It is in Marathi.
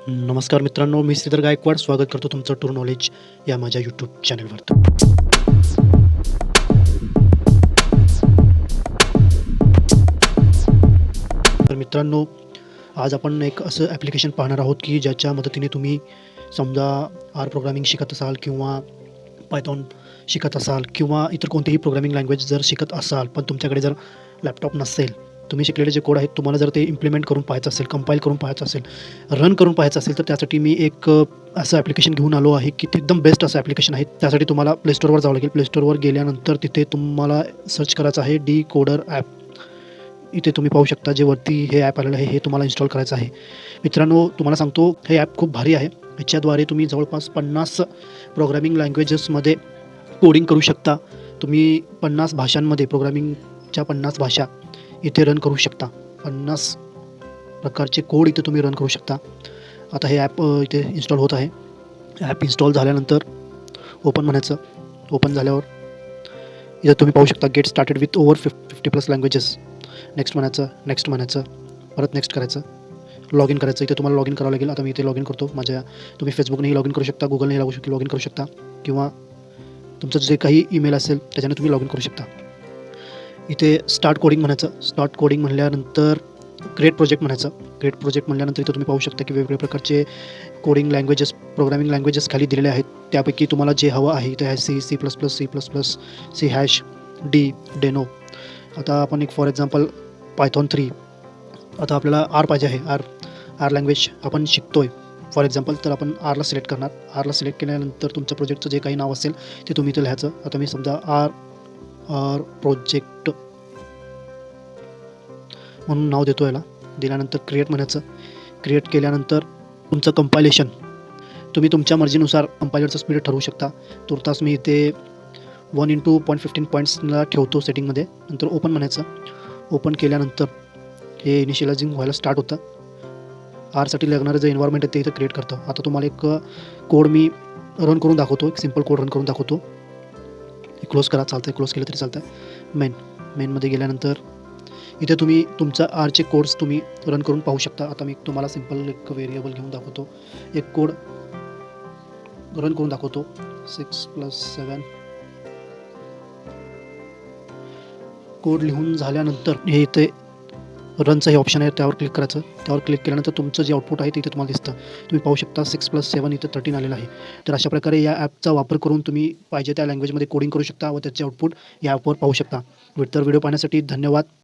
नमस्कार मित्रांनो, मी श्रीधर गायकवाड स्वागत करतो तुमचं टूर नॉलेज या माझ्या यूट्यूब चॅनलवर. तर मित्रांनो, आज आपण एक असं ॲप्लिकेशन पाहणार आहोत की ज्याच्या मदतीने तुम्ही समजा आर प्रोग्रामिंग शिकत असाल किंवा पायथॉन शिकत असाल किंवा इतर कोणतेही प्रोग्रामिंग लँग्वेज जर शिकत असाल, पण तुमच्याकडे जर लॅपटॉप नसेल, तुम्ही शिकलेले जे कोड आहेत तुम्हाला जर ते इम्प्लिमेंट करून पाहायचं असेल, कंपाईल करून पाहायचं असेल, रन करून पाहायचं असेल, तर त्यासाठी मी एक असं ॲप्लिकेशन घेऊन आलो आहे की ते एकदम बेस्ट असं ॲप्लिकेशन आहे. त्यासाठी तुम्हाला प्ले स्टोअरवर जावं लागेल. प्ले स्टोअरवर गेल्यानंतर तिथे तुम्हाला सर्च करायचं आहे डिकोडर ॲप. इथे तुम्ही पाहू शकता जे वरती हे ॲप आलेलं आहे हे तुम्हाला इन्स्टॉल करायचं आहे. मित्रांनो, तुम्हाला सांगतो हे ॲप खूप भारी आहे. याच्याद्वारे तुम्ही जवळपास 50 प्रोग्रामिंग लँग्वेजेसमध्ये कोडिंग करू शकता. तुम्ही 50 भाषांमध्ये प्रोग्रामिंगच्या 50 भाषा इथे रन करू शकता. 50 प्रकारचे कोड इथे तुम्ही रन करू शकता. आता हे ॲप इथे इन्स्टॉल होत आहे. ॲप इन्स्टॉल झाल्यानंतर ओपन म्हणायचं. ओपन झाल्यावर इथं तुम्ही पाहू शकता get started with over 50+ languages. Next म्हणायचं, परत नेक्स्ट करायचं, लॉग इन करायचं. इथे तुम्हाला लॉग इन करावं लागेल. आता मी इथे लॉग इन करतो. तुम्ही फेसबुकनेही लॉग इन करू शकता, गुगलनेही लॉग इन करू शकता किंवा तुमचं जे काही ईमेल असेल त्याच्याने तुम्ही लॉग इन करू शकता. इथे स्टार्ट कोडिंग म्हणायचं. स्टार्ट कोडिंग म्हणल्यानंतर क्रिएट प्रोजेक्ट म्हणायचं. क्रिएट प्रोजेक्ट म्हणल्यानंतर इथं तुम्ही पाहू शकता की वेगवेगळ्या प्रकारचे कोडिंग लँग्वेजेस, प्रोग्रामिंग लँग्वेजेस खाली दिलेले आहेत. त्यापैकी तुम्हाला जे हवं आहे इथे आहे C++, C, डेनो. आता आपण एक फॉर एक्झाम्पल पायथॉन 3. आता आपल्याला आर पाहिजे आहे. आर लँग्वेज आपण शिकतो आहे फॉर एक्झाम्पल, तर आपण आरला सिलेक्ट करणार. आरला सिलेक्ट केल्यानंतर तुमच्या प्रोजेक्टचं जे काही नाव असेल ते तुम्ही इथे लिहायचं. आता मी समजा आर प्रोजेक्ट म्हणून नाव देतो याला. दिल्यानंतर क्रिएट म्हणायचं. क्रिएट केल्यानंतर तुमचं कंपायलेशन तुम्ही तुमच्या मर्जीनुसार कंपायलरचं स्पीड ठरवू शकता. तुर्तास मी इथे 1:0.15 पॉईंट्सला ठेवतो सेटिंगमध्ये. नंतर ओपन म्हणायचं. ओपन केल्यानंतर हे इनिशियलायझिंग व्हायला स्टार्ट होतं. आरसाठी लागणारं जे एन्व्हायरमेंट आहे ते इथं क्रिएट करतं. आता तुम्हाला एक कोड मी रन करून दाखवतो. एक सिम्पल कोड रन करून दाखवतो. क्लोज करा, चालतं आहे. क्लोज केलं तरी चालतं आहे. मेनमध्ये गेल्यानंतर इथे तुम्ही तुमचा आरचे कोड्स तुम्ही रन करून पाहू शकता. आता मी तुम्हाला सिम्पल एक व्हेरिएबल घेऊन दाखवतो. एक कोड रन करून दाखवतो. 6+7 कोड लिहून झाल्यानंतर हे इथे रनचं हे ऑप्शन आहे, त्यावर क्लिक करायचं. त्यावर क्लिक केल्यानंतर तुमचं जे आउटपुट आहे ते इथे तुम्हाला दिसतं. तुम्ही पाहू शकता 6+7 इथे 13 आलेलं आहे. तर अशा प्रकारे या ॲपचा वापर करून तुम्ही पाहिजे त्या लँग्वेजमध्ये कोडिंग करू शकता व त्याचे आउटपुट या ॲपवर पाहू शकता. तर व्हिडिओ पाहण्यासाठी धन्यवाद.